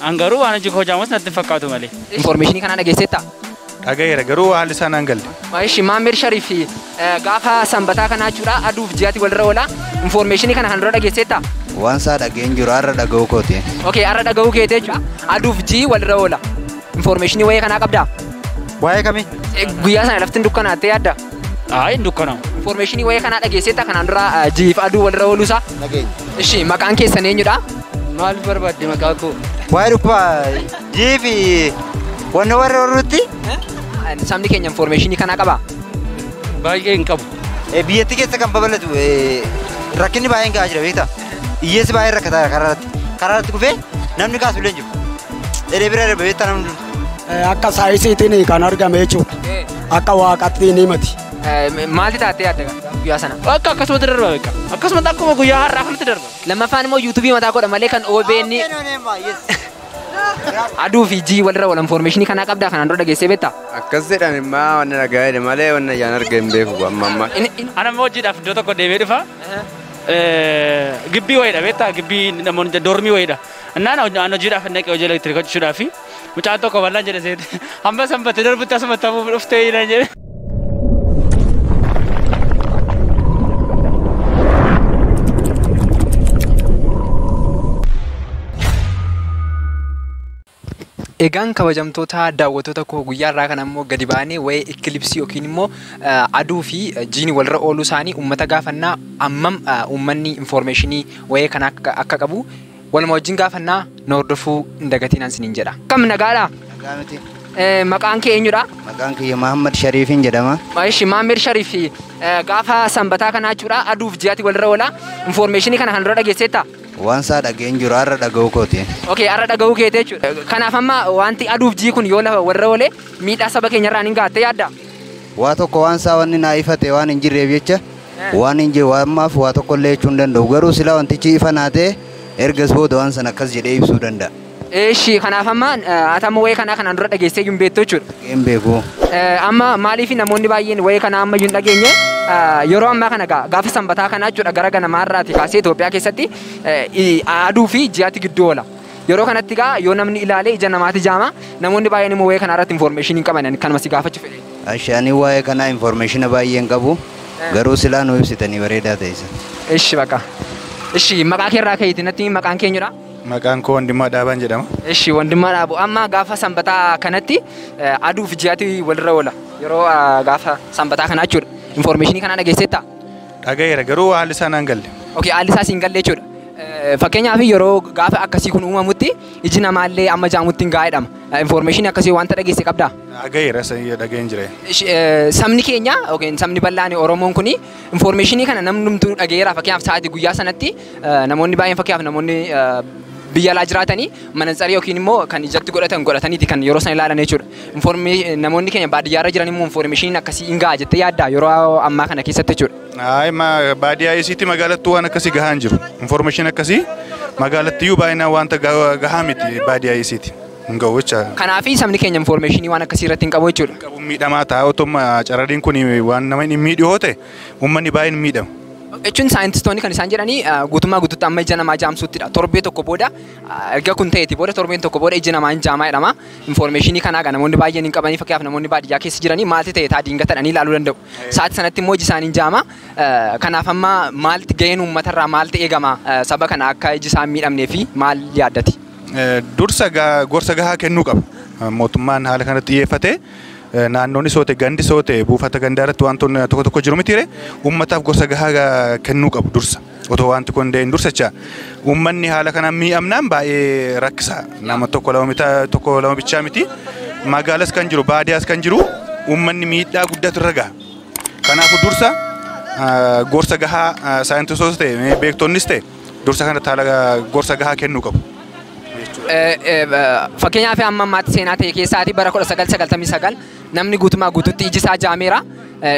Angaruu waan hojii hojjaamus natti fakkaatu malee. Informationii kana dhageesseetta? Dhagayeera garuu haalli isaan aan galle. Maayishi Maamir Shariif gaafa sanbataa kana jechuudha aduuf ji'aatti walirra oola. Informationii kana kan dura dhageesseetta? Waan isaa dhageen jiru har'a dhaga'uu kooti. Okay, har'a dhaga'uu keeti jechuudha. Aduuf ji'i walirra oola. Informationii wayii kanaa qabdaa? Waa'ee kamii? Guyyaa sana lafti dukkanaattee yaadda? Hin dukkanaa. Informationii wayii kanaa dhageesseetta kanaan dura ji'iif aduu walirra ooluusaa? Dhageenya. Ishi maqaan keessan eenyudha? Maal barbaadde maqaa koo? Waa'ee dhukkubaa ji'iifi wanna warra ooluutti? Sabni keenya informationii kanaa qabaa? Baay'ee hin qabu. Biyyatti keessa kan babal'atu rakkinni baay'een gahaa jira beektaa? Hiyyeessi baay'ee rakkataa karaarratti dhufee namni kaasu illee jiru. Dheedhee bira darbe beektaa namni akka saayinsiitiin kan argame jechuudha. Akka waaqatti ni himati. Maalti taatee yaadda guyyaa sana? Akka akkasumatti darba beeka. Akkasumatti akkuma guyyaa har'aa kanatti darba. Lammaffaan immoo yuutuubii mataa godha malee kan OBN aduu fi ji'i walirra oola informationii kanaa qabdaa kanaan dura dhageessee beektaa? Akkas jedhan immoo wanna dhagaa'e malee wanna ijaan argee hin beeku amma amma. Ana immoo hojiidhaaf iddoo tokko deemee dhufa. Gibbii wayiidha beektaa gibbii namoonni dormii wayiidha. Naan hojiidhaaf naqee hojii elektiriika hojjechuudhaaf mucaan tokko bal'aan jedhe seete amma sanbatte darbutti asumatti hafuuf dhuftee jedhan jedhe. Egaan kabajamtoota daawwattoota koo guyyaa irraa kana immoo gadi baanee waa'ee Eclipse yookiin immoo aduu fi jiini walirra ooluu isaanii uummata gaafannaa ammam uummanni informationii waa'ee kana akka qabu waluma wajjin gaafannaa na hordofuu hin dagatinaan isiniin jedha. Kam nagaadhaa? Nagaa miti. Maqaan kee eenyudha? Maqaan kiyya Muhammad Shariifin jedhama. Maayishi Maamir Shariif gaafa sanbataa kana jechuudha aduuf ji'aatti walirra oola. Informationii kana kan dura dhageesseetta? Waan isaa dhageen jiru har'a dhaga'uu kooti. Okay, har'a dhaga'uu keeti jechuudha. Kanaaf amma wanti aduuf ji'i kun yoo lafa walirra oole miidhaa saba keenyarraan hin gaatte yaadda? Waa tokko waan isaa wanni naa ifate waan hin jirreef jecha waan hin jiru ammaaf waa tokko illee jechuu hin danda'u. Garuu silaa wantichi ifa naatee ergas booda waan sana akkas jedhee ibsuu danda'a. Eeshi kanaaf amma atama wayii kanaa kanaan dura dhageessee hin beektu jechuudha. Hin beeku. Amma maaliif namoonni baay'een wayii kanaa amma hin dhageenye yeroo ammaa kana gaafa sanbataa kanaa jechuudha gara ganamaarraati kaasee Itoophiyaa keessatti aduu fi ji'aatti gidduu oola. Yeroo kanatti gaa yoo namni ilaalee ija namaatti jaama namoonni baay'een immoo wayii kanarratti informationii hin qaban kanuma si gaafachuu fedhe. Ashaanii waa'ee kanaa information baay'een qabu garuu silaa nu ibsitanii bareedaa ta'isa. Ishi baqa. Ishi maqaa keerraa ka'iiti natti maqaan keenyudha. Maqaan koo Wandimmaa Dhaabaan jedhama. Ishi Wandimmaa Dhaabu amma gaafa sanbataa kanatti aduu fi ji'aatti walirra oola. Yeroo gaafa sanbataa kanaa jechuudha. Informationii kana dhageesseetta? Dhagayeera garuu haalli isaan aan galle. Okay, haalli isaa siin galle jechuudha. Fakkeenyaaf yeroo gaafa akkasii kun uumamutti iji namaallee amma jaamutti hin gaa'edhama. Informationii akkasii wanta dhageesse qabdaa? Dhagayeera dhageen jire. Sabni keenya yookiin sabni bal'aan Oromoon kuni informationii kana namnumtuu dhageera fakkeenyaaf sa'aatii guyyaa sanatti namoonni baay'een fakkeenyaaf namoonni biyya alaa jiraatanii manansarii yookiin immoo kan ijatti godhataniiti kan yeroo sana ilaalan jechuudha. Namoonni keenya baadiyyaarra jiran immoo informationii akkasii hin ga'a jettee yaaddaa yeroo ammaa kana keessatti jechuudha. Baadiyyaa isiitti magaalattuu waan akkasii gahaa hin jiru. Information akkasii magaalattiyyuu baay'inaan wanta gahaa miti baadiyyaa isiitti. Kanaafi sabni keenya informationii waan akkasii irratti hin qabu jechuudha. Qabu miidhamaa ta'a otuma carradiin kun waan nama hin miidhu yoo ta'e uummanni baay'een miidhama. Jechuun saayintistoonni kan isaan jedhanii guutummaa guutuutti amma ija namaa jaamsuuttidha. Torbee tokko booda erga kun ta'eeti booda torbeen tokko booda iji namaa hin jaamaa jedhama. Informationii kanaa namoonni baay'een hin qabanii fakkeenyaaf namoonni baadiyyaa keessa jiranii maalti ta'e taa diingatadhanii ilaaluu danda'u. Sa'aatii sanatti immoo iji isaanii hin jaamaa. Kanaaf amma maalti gaheen uummatarraa maalti eegama saba kana akka iji isaan miidhamnee fi maal yaaddati? Dursa gorsa gahaa kennuu qaba. Mootummaan haala kanatti xiyyeeffatee naannoon isoote gandi isoote buufata gandaa irratti wantoonni tokko tokko jiru mitiire uummataaf gorsa gahaa kennuu qabu dursa. Otoo wanti kun dee'in dursacha uummanni haala kanaan miidhamnaan baay'ee rakkisa. Nama tokko lama bichaa miti. Magaalas kan jiru baadiyyaas kan jiru uummanni miidhaa guddaatu irra gaha. Kanaafuu dursa gorsa gahaa saayintistoota ta'e beektonnis ta'e dursa kanatti haala gorsa gahaa kennuu qabu. Fakkeenyaaf amma ammaatti seenaa ta'e keessaatii bara 1999 namni guutummaa guutuutti iji isaa jaameera.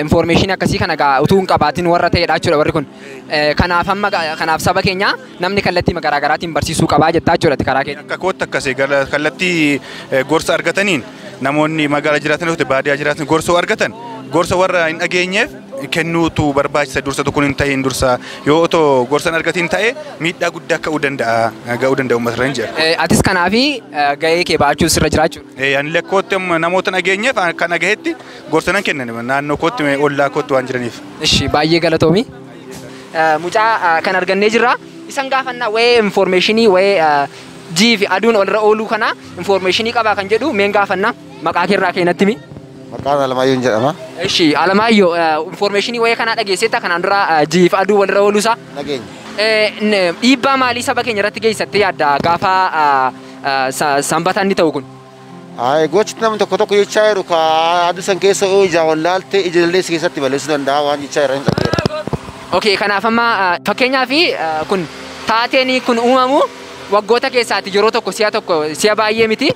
Informationii akkasii kana utuu hin qabaatiin warra ta'edha jechuudha warri kun. Kanaaf saba keenya namni kallattii garaagaraatiin barsiisuu qabaa jettaa jechuudha karaa keenya. Akka kootti akkasii kallattii gorsa argataniin namoonni magaalaa jiraatan baadiyyaa jiraatan gorsa argatan gorsa warra hin dhageenyeef kennuutu barbaachisa dursa tokkoon hin ta'in dursa yoo otoo gorsan argatiin ta'e miidhaa guddaa ga'uu danda'a uummata irra jira. Atis kanaafi gahee kee baachuu sirra jiraachuu. Ani lekkootti namoota nageenyeef kan nagahetti gorsanan kennan naannoo kootti ollaa kootti waan jiraniif. Ishi baay'ee galatoomi. Mucaa kan argannee jirra. Isan gaafannaa waa'ee informationii waa'ee jii fi aduun walirra ooluu kana informationii qabaa kan jedhu meen gaafannaa maqaa keerraa keenyatti mi. Maqaan Alamaayyoo jedhama. Ishi Alamaayyoo informationii waa'ee kanaa dhageessetta kanaan dura jii fi aduu walirra ooluusaa. Nageenya. Dhiibbaa maalii saba keenya irratti geessattee yaadda gaafa sanbataan ni ta'u kun? Gochi namni tokko jechaa jiru ka aduu san keessa ijaa wallaalte ijoollee keessatti balleessuu danda'a waan jechaa jiran hin qabneera. Okay, kanaaf amma fakkeenyaaf kun taateen kun uumamu waggoota keessaati yeroo tokko si'a baay'ee miti.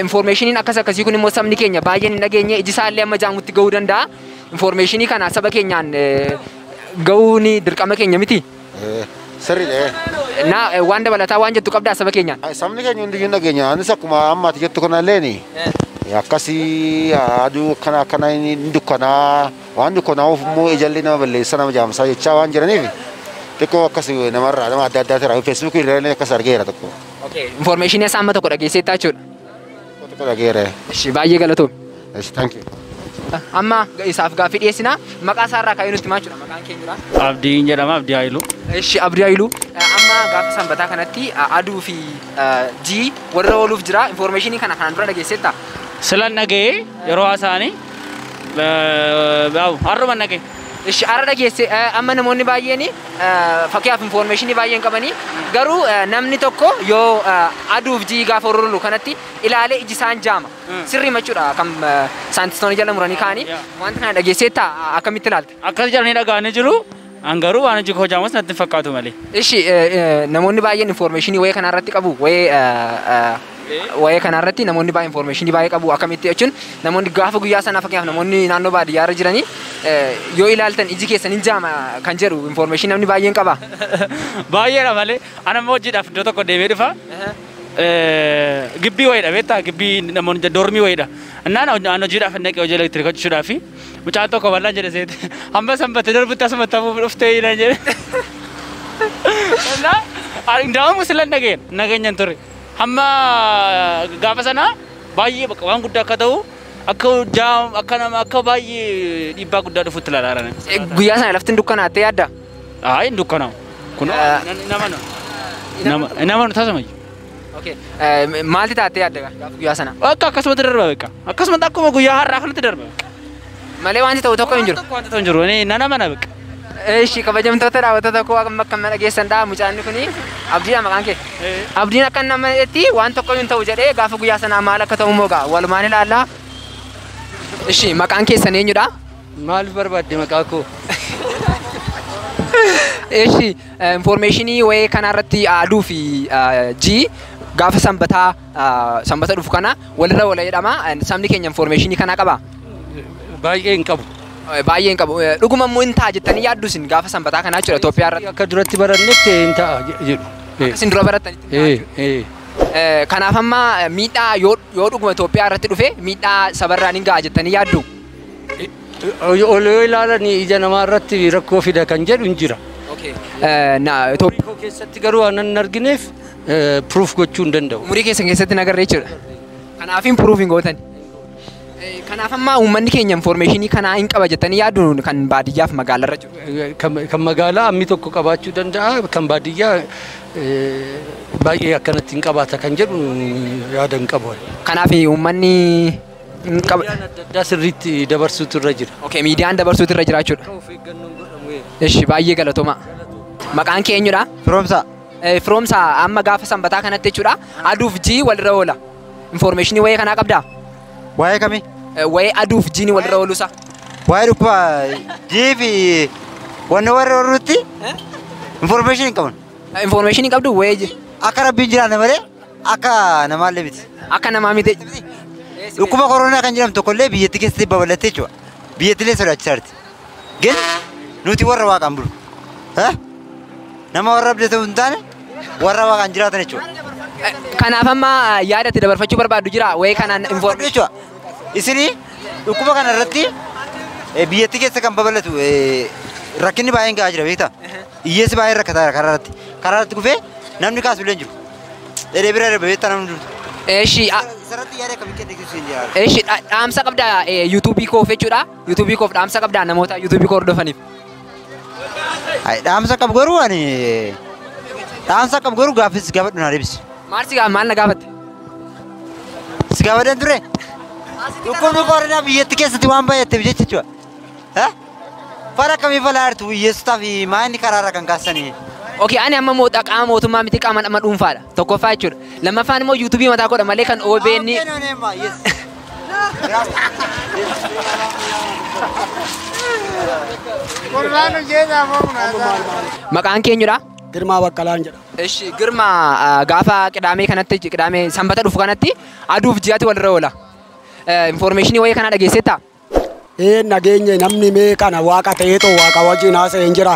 Informationiin akkasii kun immoo sabni keenya baay'een hin dhageenye iji isaallee amma jaamutti ga'uu danda'a. Informationii kana saba keenyaan ga'uun dirqama keenya miti. Sirriidha. Waan dabalataa waan jettu qabdaa saba keenyaan. Sabni keenya hundiyyuu nageenya anis akkuma ammaati jettu kanalleeni akkasii aduu akkana hin dukkanaa waan dukkanaa'uuf immoo ijallee nama balleessa nama jaamsaa jechaa waan jiraniif xiqqoo akkasii namarraa nama adda addaa tiraafi feesbuukii irraa akkas argeera tokko. Informationii isaa amma tokko dhageesseettaa jechuudha. Tokko dhageera. Ishi baay'ee galatoomi. Thank you. Amma isaaf gaaffii dhiyeessinaa maqaa isaarraa kaa'ee nutti maal maqaan keenyudha. Abdiin jedhama Abdii Haayiluu. Ishi Abdii Haayiluu amma gaafa sanbataa kanatti aduu fi jii warra ooluuf jira informationii kana kanaan dura dhageesseetta. Silan dhagee yeroo haasa'anii har'uma dhagee. Ishi har'a dhageesse amma namoonni baay'een fakkiyaaf informationii baay'een qabanii garuu namni tokko yoo aduuf jii gaafa oolu kanatti ilaalee iji isaan jaama. Sirrii machuudha kan saayintistoonni jala muranii kaanii wanta kana dhageesseetta akkamitti ilaalte? Akkas jedhanii dhagaanii jiru. Angaruu waan hojii koo jaamus natti fakkaatu malee. Ishi namoonni baay'een informationii wayii kanarratti qabu wayii kanarratti namoonni baay'ee informationii baay'ee qabu akkamitti jechuun namoonni gaafa guyyaa sanaa fakkeenyaaf namoonni naannoo baadiyyaa irra jiranii yoo ilaaltan iji keessan hin jaama kan jedhu informationii namni baay'een qaba. Baay'eedha malee ana immoo hojiidhaaf iddoo tokko deemee dhufa. Gibbii wayiidha beektaa gibbii namoonni dormii wayiidha. Annaan hojiidhaaf naqee hojii elektiriika hojjechuudhaaf mucaan tokko bal'aan jedhe seete hamma sanbate darbutti asuma ta'uuf dhuftee jiran jedhe. Indaamu silan nageenyan ture. Hamma gaafa sana baay'ee waan guddaa akka ta'u akka baay'ee dhiibbaa guddaa dhufutti ilaalaa. Guyyaa sana lafti dukkanaattee yaadda? Hin dukkanaa'u. Kun nama taasifamu. Maalti taattee yaadda gaafa guyyaa sana? Akkasumatti darba beeka. Akkasumatti akkuma guyyaa har'aa kanatti darba. Malee wanti ta'u tokko hin jiru. Wanti ta'u hin jiru. Nama na beeka. Ishi kabajamtoota daawwattoota koo akka dhageessan dha mucaan kuni Abdiidha maqaan kee. Abdiin akka namatti waan tokko hin ta'u jedhee gaafa guyyaa sanaa maal akka ta'u immoo gaa walumaan ilaallaa. Ishi maqaan keessan eenyudha? Maal barbaadde maqaa koo? Ishi informationii wayii kanarratti aduu fi jii gaafa sanbata dhufu kana walirra wala jedhama. Sabni keenya informationii kana qaba? Baay'ee hin qabu. Baay'ee hin qabu. Dhuguma immoo hin ta'a jettanii yaaddu isin gaafa sanbataa kanaa jechuudha Itoophiyaa irratti. Akka duratti barannetti hin ta'a jedhu. Isin dura barattanitti. Kanaaf amma miidhaa yoo dhuguma Itoophiyaa irratti dhufe miidhaa sabarraan hin ga'a jettanii yaaddu. Yoo ilaalan ija namaa irratti rakkoo fida kan jedhu hin jira. Itoophiyaa keessatti garuu waan hin argineef proof gochuu hin danda'u. Umurii keessan keessatti nagarree jechuudha. Kanaafiin proof hin gootan. Kanaaf amma uummanni keenya informationii kanaa hin qaba jettanii yaaddu kan baadiyyaaf magaalarra jiru. Kan magaalaa ammi tokko qabaachuu danda'a kan baadiyyaa baay'ee akkanatti hin qabaata kan jedhu yaada hin qabu. Kanaaf uummanni hin qaba. Miidiyaan adda addaa sirriitti dabarsuutu irra jira. Miidiyaan dabarsuutu irra jira jechuudha. Of-eeggannoon godhamu. Ishi baay'ee galatooma. Maqaan kee eenyudha? Firoomsaa. Firoomsaa amma gaafa sanbataa kanatti jechuudha aduuf jii walirra oola. Informationii wayii kanaa qabdaa? Waa'ee kamii? Waa'ee aduuf jiini walirra ooluusaa. Waa'ee dhukkubaa jii fi wanna warra ooluutti information hin qaban. Information hin qabdu waa'ee jii. Akka rabbiin jiraanne malee akka namaallee miti. Akka namaa miti. Dhukkuba koronaa kan jedhamu tokkollee biyyatti keessatti babal'attee jechuudha. Biyyattilee sodaachisaa jirti. Gen nuti warra waaqaan bulu. Nama warra abdatu hin taane warra waaqaan jiraatan jechuudha. Kanaaf amma yaadatti dabarfachuu barbaaddu jira waa'ee kanaan information jechuudha. Isini dhukkuba kana irratti Biyyatti keessa kan babal'atu rakkinni baay'een gahaa jira beektaa? Hiyyeessi baay'een rakkataa karaa irratti kufee namni kaasu illee hin jiru. Dheedhee bira darbe beektaa namni jiru. Isarratti yaada akkamii kenna ibsu hin jiraatu. Dhaamsa qabdaa yuutuubii koof jechuudha. Yuutuubii koof dhaamsa qabdaa namoota yuutuubii koo hordofaniif. Dhaamsa qabu garuu ani dhaamsa qabu garuu gaaffis gaafadhu naa deebisi. Maal na gaafatte? Si gaafadan ture? Dhukkubni koronaa biyyatti keessatti waan baay'atteef jechuudha. Fara akkamii falaa jirtu hiyyeessotaa fi maayinni karaarra kan kaasanii. Okay, ani amma qaama mootummaa miti qaama nama dhuunfaadha. Tokkoffaa jechuudha. Lammaffaan immoo yuutuubii mataa godha malee kan OBN. Maqaan keenyudha? Girmaa Baqqalaan jedha. Eshi Girmaa gaafa qidaamee sanbata dhufu kanatti aduuf ji'aatti walirra oola. Informationii wayii kana dhageesseettaa? Nageenye namni mee kana waaqa ta'eetoo waaqa wajjin haasa'ee hin jira.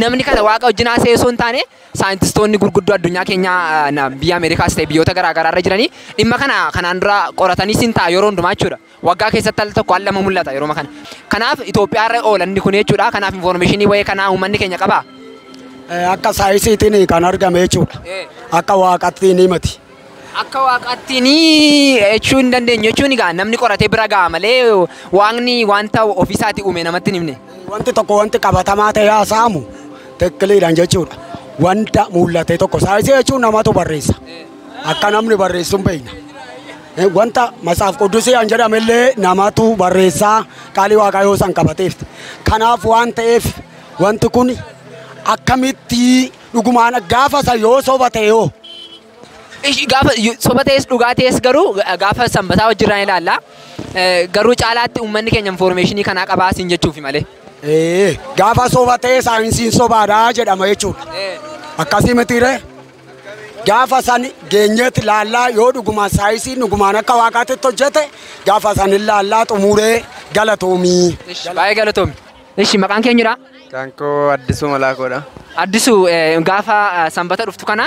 Namni kana waaqa wajjin haasa'ee osoo hin taane saayintistoonni gurguddoo addunyaa keenyaa biyya Ameerikaas ta'e biyyoota garaa irra jiranii dhimma kana kanaan dura qoratanii sin ta'a yeroo hundumaa jechuudha. Waggaa keessatti al tokko al lama mul'ata yeroo kana. Kanaaf Itoophiyaa irra oolanni kun jechuudha. Kanaaf informationii wayii kanaa uummanni keenya qabaa? Akka saayinsiitiin kan argame jechuudha. Akka waaqatti ni miti. Akka waaqatti ni jechuu hin dandeenyu jechuun egaa namni qoratee bira ga'a malee waaqni wanta ofiisaatii uume namatti hin himne. Wanti tokko wanti qabatamaa ta'e haasa'amu tekkiliidhaan jechuudha. Wanta mul'ate tokko saayinsii jechuun namatu barreessa. Akka namni barreessu hin beekna. Wanta masaaf quddusii an jedhamellee namatu barreessaa qaalii waaqayyoo san qabateef. Kanaaf waan ta'eef wanti kun akkamitti dhugumaan gaafa isa yoo soba ta'e yoo. Gaafa soba ta'es dhugaa ta'es garuu gaafa sanbataa wajjirraan ilaalla. Garuu caalaatti uummanni keenya informationii kanaa qabaa siin jechuufi malee. Gaafa soba ta'e saayinsiin sobaadhaa jedhama jechuudha. Akkasii mitiiree gaafa san geenyeetti laallaa yoo dhugumaan saayinsiin dhugumaan akka waaqaatti hojjete gaafa san ilaallaa xumuree galatoomii. Baay'ee galatoomi. Ishi maqaan keenyudha? Kankoo Addisuu Malaakoodha. Addisuu gaafa sanbata dhuftu kana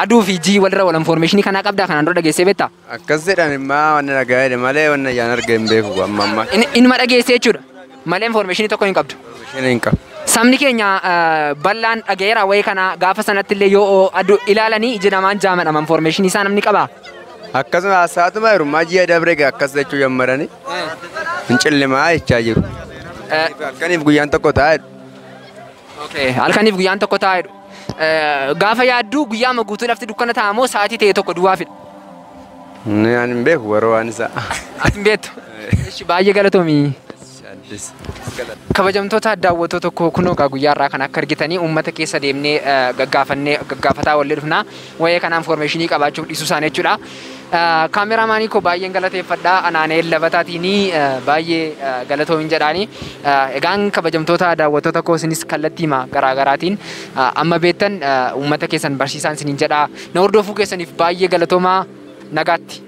aduu fi jii walirra wal informationii kanaa qabdaa kanaan dura dhageessee beektaa? Akkas jedhan immoo wanni dhagaa'edha malee wanni ijaan arge hin beeku amma amma. Inuma dhageessee jechuudha. Malee informationii tokko hin qabdu. Hin qabu. Sabni keenya bal'aan dhaga'eera wayii kana gaafa sanatti illee yoo aduu ilaalanii iji namaan jaamadhama informationii isaa namni qabaa? Akkasuma haasaatuma hirummaa ji'a dabre akkas jechuu jammaranii hin cillimaa jechaa jiru. Halkaniif guyyaan tokko taa'edha. Halkaniif guyyaan tokko taa'edha. Gaafa yaadduu guyyaa guutuu lafti dukkana ta'a moo sa'aatii ta'e tokko duwwaafidha? Ani hin beeku warra waan isaa. Ati hin beektu? Baay'ee galatoomii. Kabajamtoota daawwattoota tokko kunoo guyyaa irraa kan akka argitanii uummata keessa deemnee gaggaafataa walii dhufnaa wayii kana informationii qabaachuuf dhiisuu isaanii jechuudha. Kaameraamaanii koo baay'een galateeffadhaa anaanee labataatiin baay'ee galatoomin jedhaanii egaan kabajamtoota daawwattoota koo isinis kallattii garaagaraatiin amma beektan uummata keessan barsiisaan isiniin jedhaa na hordofuu keessaniif baay'ee galatoomaa nagaatti.